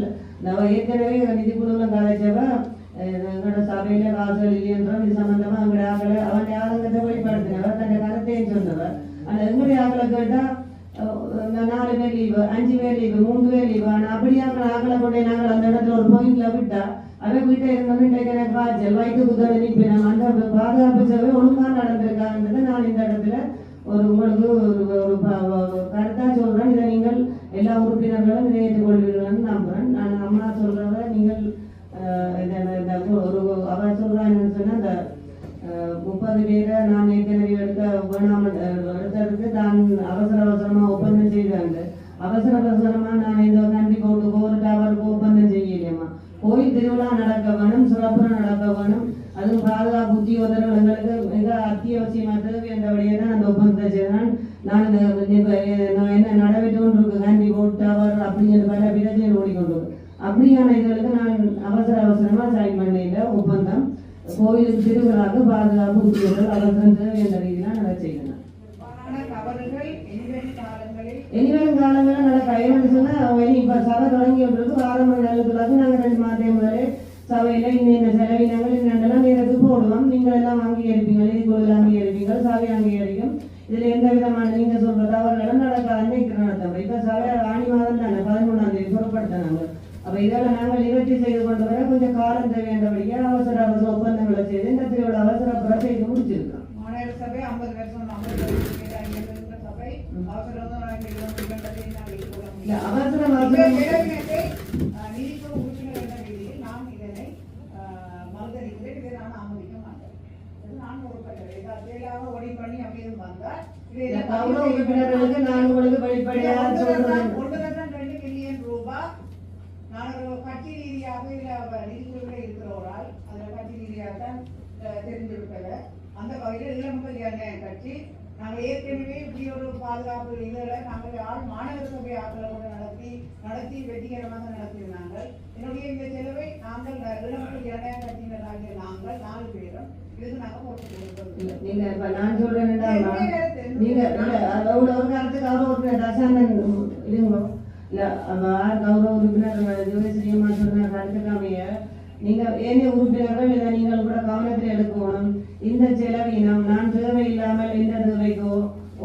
ஏற்கனவே நிதி குழுல கலைச்சவ எங்களோட சபையில காசுகள் இல்லையன்றோம். இது சம்பந்தமா எங்களுடைய ஆக்களை அவன் ஆளுங்கத்தை வெளிப்படுத்தினவர் தன்னை கருத்தையும் சொன்னவர். ஆனா எங்களுடைய ஆக்களை கேட்டா 4 பேர் லீவு, 5 பேர் லீவு, 3 பேர் லீவு. ஆனா அப்படியாக்கள் ஆக்களை கொண்டே நாங்கள் அந்த இடத்துல ஒரு பாயிண்ட்ல விட்டா அவன் வீட்டை இருந்தோம் இன்றைக்கு எனக்கு காய்ச்சல் வயிற்று குதிரை நிற்பினோம். அந்த பாதுகாப்பு சேவை ஒழுங்கா நடந்திருக்காங்கன்றதை நான் இந்த இடத்துல உங்களுக்கு ஒரு கருத்தா சொல்றேன். இதை நீங்கள் எல்லா உறுப்பினர்களும் இதை ஏற்றுக்கொள்வீர்கள்னு நம்புறேன். நான் அம்மா சொல்றத நீங்கள் அவர் சொல்றாங்கன்னு சொன்னா அந்த 30 பேரை நான் ஏற்கனவே எடுத்ததுக்கு தான் அவசரமா ஒப்பந்தம் செய்தாங்க. அவசரமா நான் இந்த கண்டி போட்டு ஒரு டவருக்கு ஒப்பந்தம் செய்யலையம்மா. கோயில் திருவிழா நடக்க வேணும், சிறப்புற நடக்க வேணும். அதுவும் பாதுகாப்பு உத்தியோகர்கள் எங்களுக்கு மிக அத்தியாவசியமா தேவை என்றபடியே தான் அந்த ஒப்பந்தத்தை செய்தான். நான் என்ன நடைபெற்று கொண்டிருக்கு கண்டி போட்டு டவர் அப்படிங்கிற பல பிரச்சனை ஓடிக்கொண்டிருக்கு. அப்படியான இதுகளுக்கு நான் அவசரமா சைன் பண்ணல ஒப்பந்தம். கோயிலுக்கு திருவிழாக்கு பாதுகாப்பு உத்தியோகர்கள் அவசரம் தேவை என்ற ரீதியில நான் செய்யணும். இனிவரும் காலங்களில் நடக்க சொன்னா இப்ப சபை தொடங்கி விட்டுருக்கு. ஆரம்ப நாளுக்குள்ளாக நாங்கள் 2 மாதம் முதலே சபையில இந்த செலவினங்கள் இன்னெல்லாம் நேரத்து போடுவோம். நீங்கள் எல்லாம் அங்கீகரிப்பீங்க, நிதிக்குழுவில் அங்கீகரிப்பீங்க, சபை அங்கீகரிக்கும். இதுல எந்த விதமான நீங்க சொல்ற தவறுகளும் நடக்காதுன்னு நடத்தோம். இப்ப சபை ஆணி மாதம் தானே 13ஆம் தேதி புறப்படுத்தினாங்க. அப்ப இதெல்லாம் நாங்கள் நிகழ்ச்சி செய்து கொண்டு வர கொஞ்சம் காலம் தேவையானபடியா அவசர ஒப்பந்தங்களை செய்து இந்த திருவிழா அவசர செய்து முடிச்சிருக்கோம். மாநகர சபை 50 வருஷம் சபை நீதிக்குழு உறுப்பினர் என்ற ரீதியில் நான் இதனை மறுதளிக்கிறேன். இதை நான் ஆமோதிக்க மாட்டேன். நான் ஒருப்பட்டேன் ஓடி பண்ணி அப்படின்னு வந்தால் 1.2 மில்லியன் ரூபாய் நான் ஒரு கட்சி ரீதியாக நிதிக்குழுவில் இருக்கிறவரால் அதில் கட்சி ரீதியாக தான் தெரிஞ்சிருப்பது. அந்த வகையில் இளம்பல் கட்சி நாங்கள் ஏற்கனவே இப்படி ஒரு பாதுகாப்பு இதில் நாங்கள் மாநகர சபை ஆக்களை கூட நடத்தி வெற்றிகரமாக நடத்தியிருந்தாங்க. என்னுடைய இந்த செலவை நாங்கள் இளம்பல் ஜனநாயக கட்சியினராகிய நாங்கள் 4 பேரும் இதுக்கு நாங்கள் போட்டு நீங்க இப்ப நான் சொல்றேன் நீங்க ஒரு காலத்துக்கு அவர் தசானன் இதுங்க இல்ல கௌரவ உறுப்பினர் ஜோதிஸ்ரீமா சொன்ன கருத்துக்காமைய நீங்க ஏனைய உறுப்பினர்கள் இதை நீங்கள் கூட கவனத்தில் எடுக்கணும். இந்த செலவினம் நான் தேவையில்லாமல் எந்த தேவைக்கோ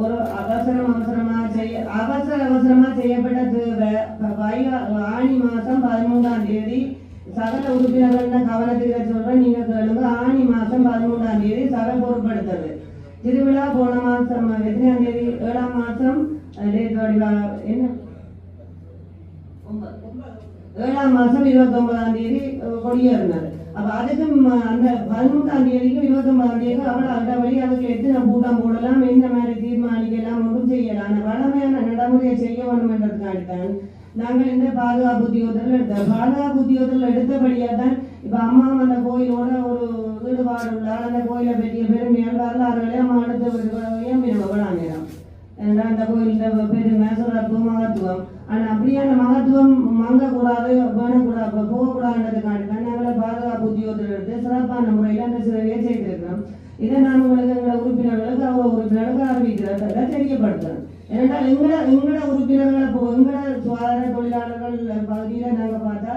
ஒரு அவசரமா செய்யப்பட்ட தேவை ஆணி மாசம் 13ஆம் தேதி சகல உறுப்பினர்கள் கவனத்துக்கு சொல்றேன். நீங்க கேளுங்க. ஆணி மாசம் 13ஆம் தேதி சபை பொருட்படுத்துறது. திருவிழா போன மாசம் எத்தனையாம் தேதி 7ஆம் மாசம் என்ன 7ஆம் மாசம் 29ஆம் தேதி கொடியேறினது. அப்ப அதுக்கும் அந்த 13ஆம் தேதிக்கும் 29ஆம் தேதிக்கும் அவள் அந்தபடி அதுக்கு எத்தனை கூட்டம் போடலாம், எந்த மாதிரி தீர்மானிக்கலாம், ஒன்றும் செய்யலாம். அந்த வளமையான நடைமுறையை செய்ய வேண்டும் என்றதுக்காகத்தான் நாங்கள் இந்த பாதுகாப்பு உத்தியோகத்தில் எடுத்தோம். பாதுகாப்பு உத்தியோகத்தில் எடுத்தபடியா தான் இப்ப அம்மா அந்த கோயிலோட ஒரு ஈடுபாடு உள்ளால் அந்த கோயிலை பற்றிய பெருமையால் வரலாறுகளே அம்மா எடுத்து விடாங்க. அந்த கோயில் பெருமை சிறப்பு மகத்துவம். ஆனா அப்படியான மகத்துவம் மங்கக்கூடாது வேணக்கூடாது போகக்கூடாதுன்றதுக்காண்டி தான் நாங்கள பாதுகாப்பு உத்தியோகத்தில் எடுத்து சிறப்பான முறையில் அந்த சேவையை செய்திருக்கிறோம். இதை தெரியப்படுத்தணும். ஏனென்றால் எங்கட உறுப்பினர்களை எங்கட சுகாதார தொழிலாளர்கள் பகுதியில நாங்க பார்த்தா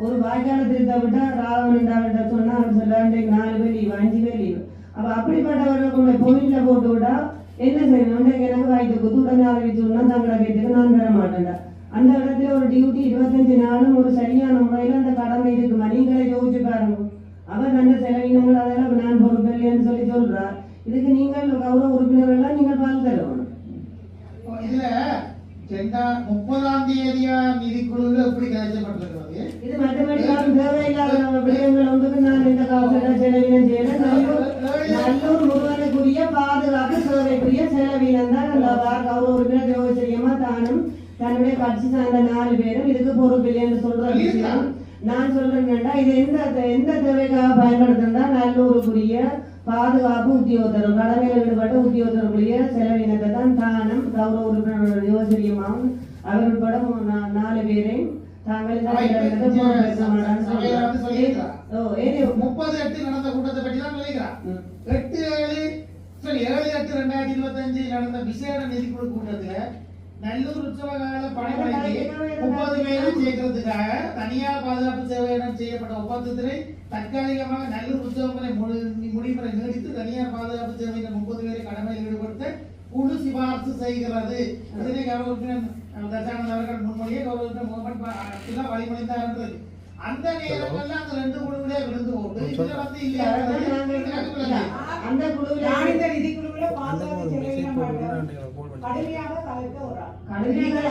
ஒரு வாய்க்கால திருத்த விட்டா ராவணன்டாவிட்ட சொன்னா அவர் சொல்ல 4 பேர் லீவு 5 பேர் லீவு. அப்ப அப்படிப்பட்டவர்களுடைய பொயின்ல போட்டு விட்டா என்ன செய்யணும்? இன்றைக்கு எனக்கு வாய்த்து குத்து உடனே அறிவிச்சோம்னா தங்களை கேட்டுக்கு நான் தர மாட்டேன்டா. அந்த இடத்துல ஒரு டியூட்டி 25 நாளும் ஒரு சரியான முறையில் அந்த கடமை இருக்குமா? நீங்களே யோசிச்சு பாருங்க. அவர் நல்ல செலவினங்கள் அதெல்லாம் நான் பொறுப்பில்லைன்னு சொல்லி சொல்றார். இதுக்கு நீங்கள் கௌரவ உறுப்பினர்கள் நீங்கள் பால் தருவோம். இதுல 30ஆம் தேதியா நிதிக்குழுவில் எப்படி கலைக்கப்பட்டிருக்கிறது? இது மற்றபடி தேவையில்லாத விடயங்கள் ஒன்றுக்கு நான் இந்த காலத்தில் செலவினம் செய்யல. நல்லூர் முருகனுக்குரிய பாதுகாப்பு சேவைக்குரிய செலவினம் தான் அந்த கௌரவ உறுப்பினர் ஜோதிரியமா தானும் தன்னுடைய கட்சி சார்ந்த 4 பேரும் இதுக்கு பொறுப்பில்லைன்னு சொல்ற விஷயம். நான் சொல்றேன்னா இது எந்த தேவைக்காக பயன்படுத்தினா நல்லூருக்குரிய பாதுகாப்பு உத்தியோகத்தர் கடமையில் ஈடுபட்ட உத்தியோகத்தர்களுடைய செலவினத்தை தான் தானும் கௌரவ உறுப்பினர் யோசிரியமாவும் அவர்களோட 4 பேரையும் தாங்கள் 30/8 நடந்த கூட்டத்தை பற்றி தான் நினைக்கிறார். 7/8/2025 நடந்த விசேட நிதிக்குழு கூட்டத்துல நல்லூர் உற்சவகால பணிமனைக்கு 30 பேரை சேர்க்கிறதுக்காக தனியார் பாதுகாப்பு சேவையுடன் செய்யப்பட்ட ஒப்பந்தத்தினை தற்காலிகமாக நல்லூர் உற்சவங்களை முடிமுறை நீடித்து தனியார் பாதுகாப்பு சேவையினர் 30 பேரை கடமையில் ஈடுபடுத்த குழு சிபார்சு செய்கிறது. இதனை கௌரவ உறுப்பினர் தசானந்த் அவர்கள் முன்மொழியே கௌரவ உறுப்பினர் முகமது வழிமொழிந்தார் என்றது. அந்த நேரங்கள்ல அந்த 2 குழுவிலே விழுந்து போட்டு இதுல இல்லையா அந்த குழுவில் இந்த நிதிக்குழுவில பாதுகாப்பு செலவினம் கடுமையாக தவிர்க்க ஒரு கடுமையா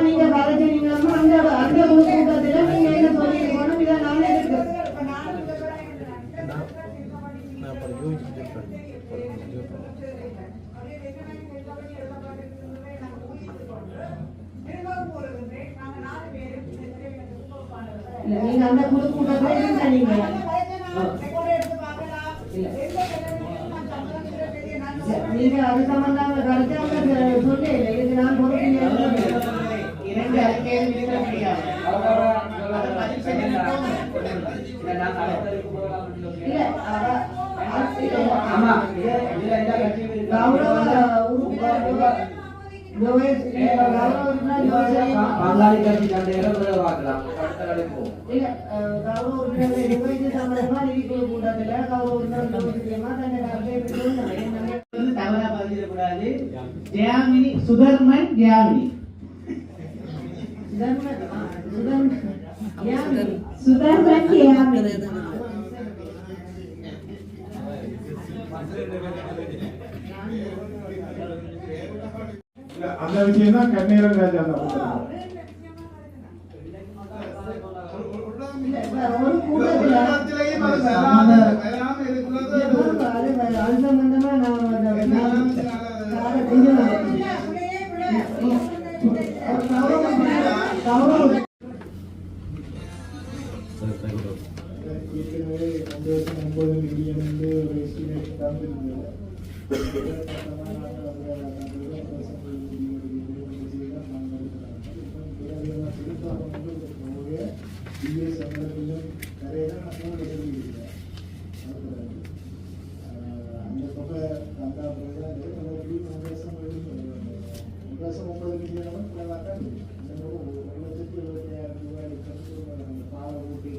நீங்க வளர்ச்சிங்களா அந்த குழு கூட்டத்தில் நீங்க என்ன சொல்லிருக்கணும்? இதை நானே நீங்க அந்த குழு கூட்டத்தில் நீங்க நீங்க அது சம்பந்தமாக கருத்து சொல்லி இதுக்கு நான் பொறுப்பு பங்காளி கட்சி சண்டைகளை பார்க்கலாம். தவறா பதிலிடக்கூடாது. ஜெயாமினி சுதர்மன் ஜெயாமினி சுதர்மன் ஜெயாமினி அந்த விஷயம் தான் கண்ணீரன் ராஜா அந்த ஏற்கனவே 9 மில்லியன் வந்து ஒரு எஸ்டிமேட் தந்திருந்தது. அந்த தொகை அந்த 9 மில்லியன் பால ஊட்டி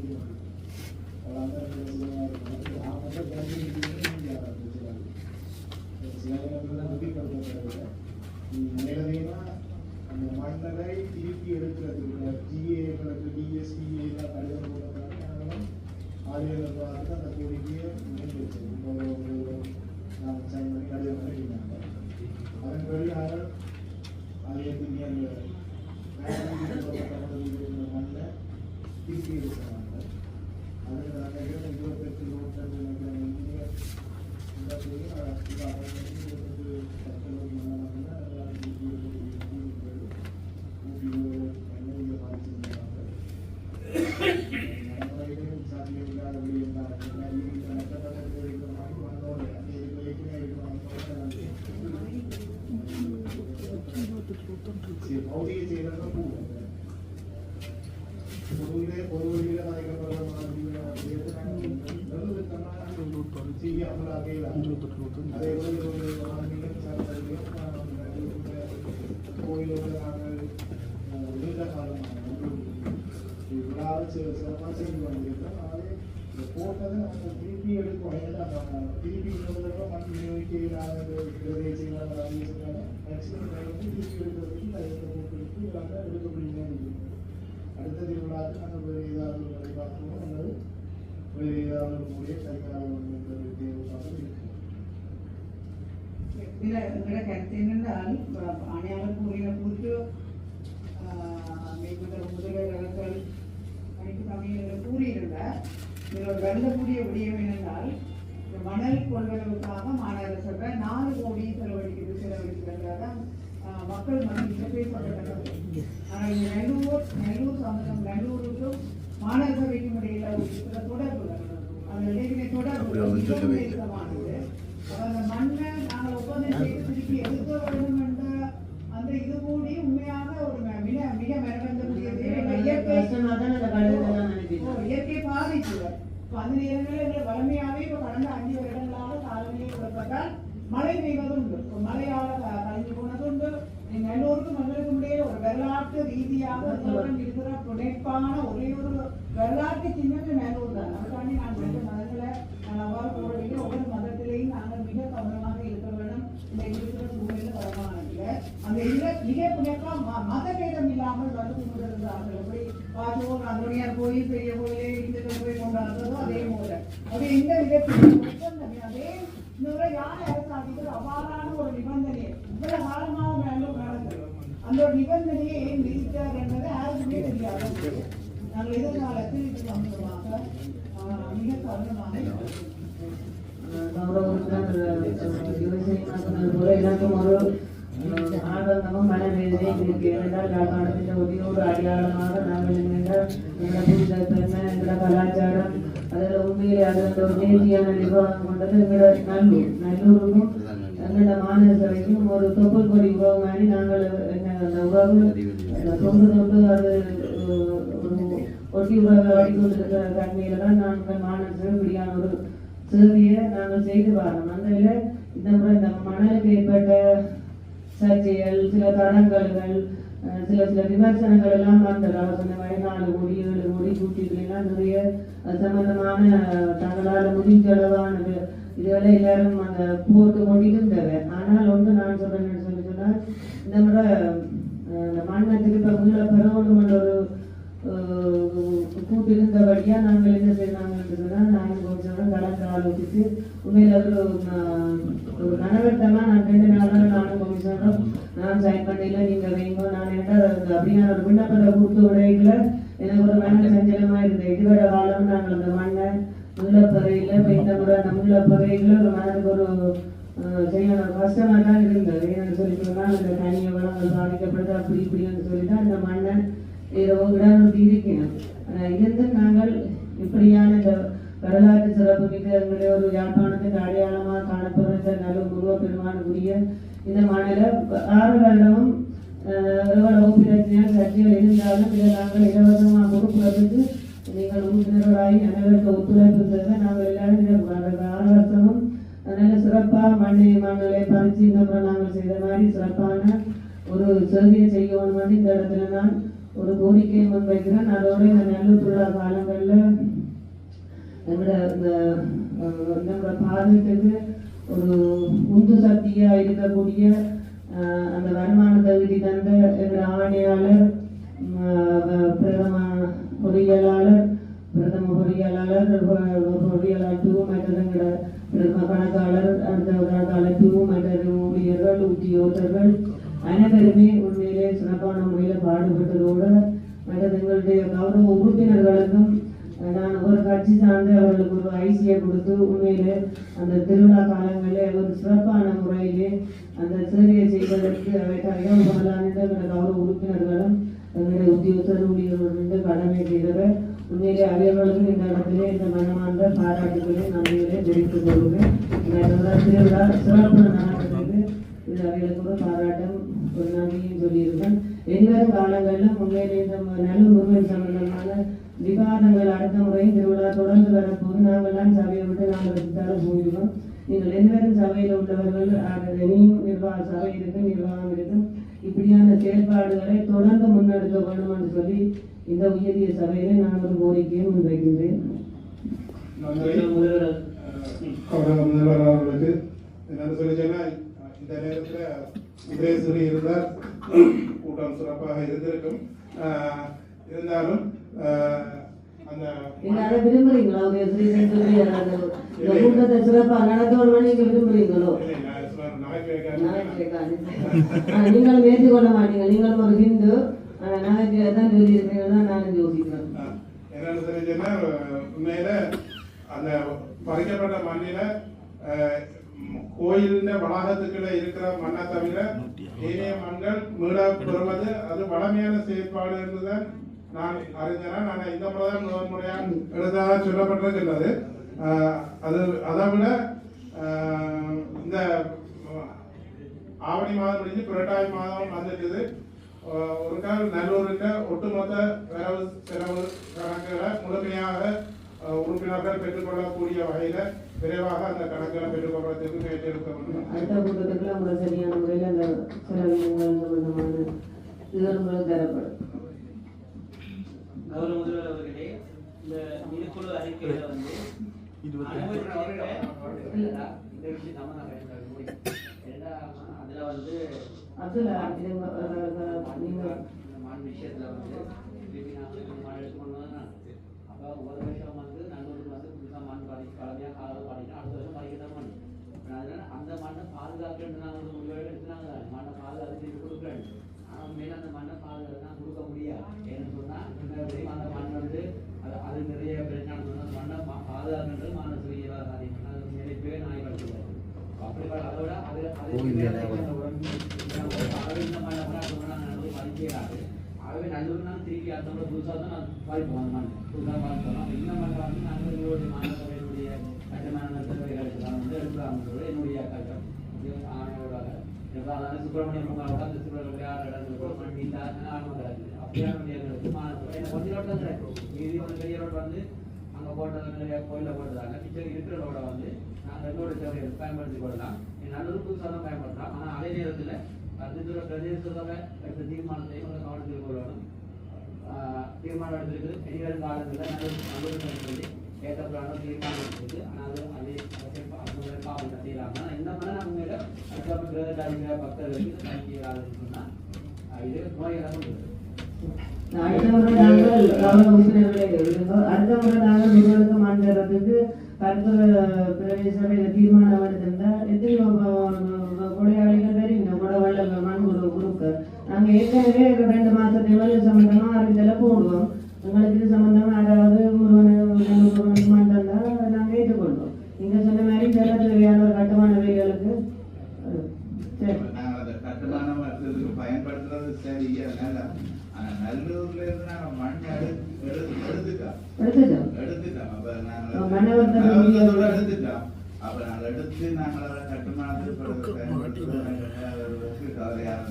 மேலதிகமா அந்த மன்னரை திருப்பி எடுக்கிறதுக்கு ஜிஏகளுக்கு டிஎஸ்டிஏ கடிதம் போடுறதுனால ஆளுநர் அந்த கோரிக்கையை நாம் சைன் பண்ணி கடிதம் பண்ணியிருந்தாங்க. அதன்படி ஆலயத்துக்கு அந்த மண்ணை திருப்பி எடுக்கிறாங்க. அதில் நாங்கள் 28 கிலோமீட்டர் பௌதிக செய்யறதும் பொதுவிலே பொது வழியில் செய்ய அமலாகையில் அதே கோயிலோடு நாங்கள் நீண்ட காலமாக விழாவை சிறப்பாக செய்து வந்திருக்கிறோம். ஆகவே இந்த போட்டதை நாங்கள் திருப்பி எடுப்போம். ஏன்னா திருப்பி மண் விநியோகிக்கிறாங்க மேக்சிமம் திருப்பி எடுக்கிறதுக்கு நாங்கள் எடுக்க முடியுமே. அடுத்த திருவிழாவுக்கு நாங்கள் வேறு ஏதாவது ஒரு பார்க்கணும் அல்லது வேறு ஏதாவது ஒரு முறையை கைகாலம் தேவைப்பாக இருக்கும். எங்களோட கருத்து என்னென்றால் ஆணையாளர் கூறின குறித்து முதல்வர்கள் அனைத்து சமயங்கள் கூறியிருந்தார். இதில் ஒரு வருந்தக்கூடிய விடயம் என்னென்றால் மணல் கொள்வதற்காக மாநகர சபை 4 கோடி செலவழிக்கிறதாக மக்கள் மத்தியில் பேசப்பட்டது. ஆனால் இந்த நெல்லூர் சம்பந்தம் நல்லூருக்கும் மாநகர சபைக்கும் இடையில ஒரு சில தொடர்புகள் அந்த இடைவெளி தொடர்பு அந்த மண்ணை நாங்கள் ஒப்பந்தம் செய்து திருப்பி எடுக்க வேண்டும் என்ற அந்த இது கூடி உண்மையாக ஒரு மிக மரபந்தக்கூடியது இயற்கை பாதிப்பு. அந்த நேரங்களில் எங்களை வலிமையாகவே இப்போ கடந்த 5 வருடங்களாக காலநிலை கொடுப்பதால் மழை பெய்வதுண்டு, மழையால் கலைஞ்சு போனதுண்டு. நல்லூருக்கு மண்ணுக்கும் இடையே ஒரு வரலாற்று ரீதியாக இருக்கிற புனைப்பான ஒரே ஒரு வரலாற்று சின்னமே நல்லூர் தான். அதுக்காண்டி நாங்கள் 2 மதங்களை அவ்வாறு போடுறீங்க. ஒவ்வொரு மதத்திலையும் நாங்கள் மிக கவனமாக இருக்க வேண்டும். இந்த இருக்கிற சூழ்நிலை வருமானத்தில் அந்த இதில் மிக புனைப்பா மத பேதம் இல்லாமல் வந்து கொண்டிருந்தார்கள். எப்படி பாஜோ அந்தோனியார் கோயில் பெரிய கோயிலே இந்துக்கள் போய் கொண்டாடுறதோ அதே போல அது எந்த விதத்தில் அதே இன்னொரு யானை அரசாங்கத்தில் அவ்வாறான ஒரு நிபந்தனை இவ்வளவு காலமாக மேலும் நடந்தது. அந்த ஒரு நிபந்தனையை ஏன் விதித்தார் என்பது யாருக்குமே தெரியாது. நாங்கள் எதிர்காலத்தில் இது சம்பந்தமாக மிக கவனமாக எனக்கும் ஒரு ஆனந்தமும் மனவேதனையும் இருக்கு. ஏனென்றால் யாழ்ப்பாணத்தின் ஒரே அடையாளமாக நாங்கள் எங்களோட பெருமை எங்களோட கலாச்சாரம் அதில் உண்மையிலே அதில் ஒரு தேசியான நிர்வாகம் கொண்டது எங்களோட நல்லூருக்கும் எங்களோட மாநில சபைக்கும் ஒரு தொப்புள் கொடி உறவு மாதிரி நாங்கள் அந்த உறவு தொண்டு அது ஒட்டி உறவை வடிக்கொண்டிருக்கிற தன்மையில தான் நாங்கள் மாநில சபை இப்படியான ஒரு சேவையை நாங்கள் செய்து வரணும். அந்த இந்த முறை இந்த மணலுக்கு ஏற்பட்ட சர்ச்சைகள், சில தடங்கல்கள், சில விமர்சனங்கள் எல்லாம் வந்தது. அவர் சொன்ன மாதிரி 4 கோடி 7 கோடி கூட்டிகள்லாம் நிறைய சம்பந்தமான தங்களால் முடிஞ்ச அளவான இதுவரை எல்லாரும் அந்த போட்டு கொண்டிருந்தவர். ஆனால் ஒன்று நான் சொல்றேன்னு சொன்னால் இந்த முறை இந்த மண்ணை திருப்ப உள்ள பெறணும் என்ற ஒரு கூட்டு இருந்தபடியா நாங்கள் என்ன செய்யறாங்கன்னு சொன்னால் நாங்கள் கொஞ்சம் கலந்து ஆலோசித்து உண்மையில் அது ஒரு நனவட்டமா நான் 2 நாள் நானும் கமிஷனரும் நான் சைன் பண்ணல நீங்க வைங்க நான் அப்படியான ஒரு விண்ணப்பத்தை கொடுத்து உடையில எனக்கு ஒரு மன சஞ்சலமா இருந்தது. இதுவரை காலம் நாங்கள் அந்த மண்ணை முள்ளப்பறையில இப்போ இந்த முறை அந்த முள்ளப்பறையில ஒரு மனதுக்கு ஒரு செய்யணும் ஒரு கஷ்டமா தான் இருந்தது. ஏன்னு சொல்லி சொன்னால் இந்த தனிய வளங்கள் பாதிக்கப்படுது அப்படி இப்படின்னு சொல்லிதான் இந்த மண்ணை இடநிறுத்தி இருக்கணும். இருந்து நாங்கள் இப்படியான இந்த வரலாற்று சிறப்பு மிக்க எங்களுடைய ஒரு யாழ்ப்பாணத்தின் அடையாளமாக காணப்படுற நல்ல முருகப்பெருமானுக்குரிய இந்த மண்ணில் 6 வருடமும் எவ்வளவு பிரச்சனையான சர்ச்சைகள் இருந்தாலும் இதை நாங்கள் இலவசமாக பொறுப்புறதுக்கு நீங்கள் உறுப்பினர்களாகி அனைவருக்கு ஒத்துழைப்பு தருவ நாங்கள் எல்லாரும் 6 வருஷமும் நல்ல சிறப்பாக மண்ணிலை பறிச்சு இந்த நாங்கள் செய்த மாதிரி சிறப்பான ஒரு சேவையை செய்யணும் மாதிரி இந்த இடத்துல நான் ஒரு கோரிக்கையை முன்வைக்கிறேன். அதோட இந்த நல்லூர் திருவிழா காலங்களில் நம்மளோட பாதத்துக்கு ஒரு உந்து சக்தியா இருக்கக்கூடிய அந்த வருமான தகுதி தந்த எங்களோட ஆணையாளர், பிரதம பொறியியலாளர் 2 மற்ற கணக்காளர் அடுத்த கணக்காளர் 2 மற்ற ஊழியர்கள் உத்தியோகர்கள் அனைவருமே உண்மையிலே சிறப்பான முறையில் பாடுபட்டதோடு மற்ற எங்களுடைய கௌரவ உறுப்பினர்களுக்கும் நான் ஒரு கட்சி சார்ந்து அவர்களுக்கு ஒரு ஐசியை கொடுத்து உண்மையிலே அந்த திருவிழா காலங்களில் ஒரு சிறப்பான முறையிலே அந்த சேவையை செய்வதற்கு அவைக்காக கௌரவ உறுப்பினர்களும் எங்களுடைய உத்தியோகத்தர் ஊழியர்கள் கடமை செய்தவர். உண்மையிலே அவர்களுக்கு இந்த இடத்திலே இந்த மனமார்ந்த பாராட்டுகளை நன்றிகளை தெரிவித்துக் கொள்கிறேன். இந்த திருவிழா சிறப்பு நடத்துவதற்கு இது அவர்களுக்கு ஒரு பாராட்டம் ஒரு நன்றியும் சொல்லியிருக்கேன். எதிர்வரும் காலங்களிலும் உண்மையிலே இந்த நல்ல முருகன் சம்பந்தமான விவாதங்கள் அடுத்த முறையும் திருவிழா தொடர்ந்து வரப்போது நாங்கள்லாம் சபையை விட்டு நாங்கள் வச்சுட்டாலும் போயிடுவோம். நீங்கள் எல்லாரும் சபையில் உள்ளவர்கள் இனியும் நிர்வாக சபை இருக்கு, நிர்வாகம் இருக்கு, இப்படியான செயல்பாடுகளை தொடர்ந்து முன்னெடுக்க வேண்டும் என்று சொல்லி இந்த உயரிய சபையிலே நான் ஒரு கோரிக்கையை முன்வைக்கின்றேன். முதல்வர் அவர்களுக்கு என்னன்னு சொல்லி சொன்னால் இந்த நேரத்தில் உதயசூரி இருந்தால் கூட்டம் சிறப்பாக இருந்திருக்கும். இருந்தாலும் அந்த விரும்புறீங்களா கூட்டத்தை சிறப்பாக நடத்தணும் நீங்க விரும்புறீங்களோ? நீங்களும் ஏற்றுக்கொள்ள மாட்டீங்க, நீங்களும் ஒரு ஹிந்து, நாளைக்கு தான் சொல்லி இருக்கிறீங்கன்னா நான் யோசிக்கிறேன். என்னன்னு சொல்லி சொன்னால் உண்மையில அந்த பறிக்கப்பட்ட மண்ணில கோயிலின் வளாகத்துக்குள்ள இருக்கிற மண்ணை தவிர ஏனைய மண்கள் மீள பெறுவது அது வளமையான செயற்பாடு என்றுதான் நான் அறிஞனா. நான் இந்த முறைதான் முதல் முறையாக எழுதாக சொல்லப்பட்டிருக்கின்றது. அது அதை விட இந்த ஆவணி மாதம் முடிஞ்சு புரட்டாதி மாதம் வந்துட்டுது. ஒரு கால் நல்லூரில் ஒட்டுமொத்த வரவு செலவு கணக்குகளை முழுமையாக உறுப்பினர்கள் பெற்றுக்கொள்ளக்கூடிய வகையில் விரைவாக அந்த கணக்குகளை பெற்றுக்கொள்வதற்கு முயற்சி எடுக்க வேண்டும். அடுத்த கூட்டத்துக்குள்ள உங்களை சரியான முறையில் அந்த செலவினங்கள் சம்பந்தமான விவரங்களும் தரப்படும். கௌரவ முதல்வர் அவர்களே, இந்த நிதிக்குழு அறிக்கையில வந்து அதுல வந்து விஷயத்துல வந்து அப்போ ஒரு வருஷம் வந்து நல்லூருக்கு வந்து புதுசாக மண் கலமையாக காலம் பாடினா அடுத்த வருஷம் படிக்கதான் பண்ணி அதனால அந்த மண்ணை பாதுகாக்கணும்னு நாங்கள் வந்து முடிவு எடுத்துனாங்க. மண்ணை பாதுகாத்து கொடுக்குறேன், ஆனால் மேலே அந்த மண்ணை பாதுகாத்து கொடுக்க முடியாது. ஏன்னு சொன்னால் அந்த மண் வந்து அது நிறைய பிரச்சனை சொன்னால் அந்த மண்ணை பாதுகாக்கின்றது மாநில செய்ய சாதிக்கும். அது நினைப்பே நாய் வளர்த்துக்காது. அப்படி அதோட அது இந்த மண்ணை கூட நாங்கள் படிக்கிறாரு. ஆகவே நல்லூர்னா திருப்பி அடுத்த புதுசாக தான் நான் பாதிப்போம். அந்த மண் புதுசாக பாதிப்போம். இந்த மண்ணை வந்து நாங்கள் எங்களுடைய மாநிலங்களுடைய கட்டுமான நிறுவனங்களுக்கு நான் வந்து எடுக்கிறாங்க என்னுடைய கட்டம் ஆணையோட அதனால சுப்பிரமணிய பூங்காவோட அந்த சுப்பிரமணிய மண் இல்லாத ஆணவம் கிடக்குது. அப்படியான மாநிலத்தில் எனக்கு கொஞ்சம் ரோட் தான் கிடைக்கும். மீதி ஒன்று பெரிய ரோட் வந்து அங்கே போட்டது நிறைய கோயிலில் போட்டுறாங்க. மிச்சம் இருக்கிற ரோட வந்து நாங்கள் எங்களோட சேவையை பயன்படுத்தி கொள்ளலாம். நல்லூர் புதுசாக தான் பயன்படுத்தலாம். ஆனால் அதே நேரத்தில் அடுத்த பிரதேச சபை எடுத்த தீர்மானத்தை உங்கள் கவனத்தில் கொள்ளணும். தீர்மானம் எடுத்திருக்கு இனிவரும் காலத்தில் நல்லூர் சொல்லி ஏற்றப்படாத தீர்மானம் எடுத்திருக்கு. ஆனால் அது காவல் செய்யலாம். ஆனால் இந்த மாதிரி நம்ம அடுத்த பக்தர்களுக்கு தனிக்கிறாருன்னு சொன்னால் இது நோயெல்லாம் கொண்டு அடுத்த முறை நாங்கள் கவன உறுப்பினர்களே அடுத்த முறை நாங்கள் நிறுவனத்தை மாற்றுறதுக்கு கருத்துரை பிரதேச தீர்மானம் எடுத்திருந்தால் எத்தனை கொடையாளிகள் தெரியும் கொடை மண் கொடுக்க நாங்கள் ஏற்கனவே 2 மாதத்துக்கு சம்பந்தமாக அறிந்தெல்லாம் போடுவோம். எங்களுக்கு இது சம்பந்தமாக யாராவது மண் தந்தால் நாங்கள் ஏற்றுக்கொள்வோம். நீங்கள் சொன்ன மாதிரி சில தேவையான ஒரு கட்டுமான வேலைகளுக்கு நாங்கள் அதை கட்டுமானம் பயன்படுத்துறது சரி. நல்லூர்ல இருந்து நாங்கள் மண் எடுத்துட்டோம். அப்ப நாங்கள் எடுத்துட்டோம். அப்ப நாங்கள் எடுத்து நாங்கள் கட்டுமானத்துக்கு பயன்படுத்துறது கவலையாக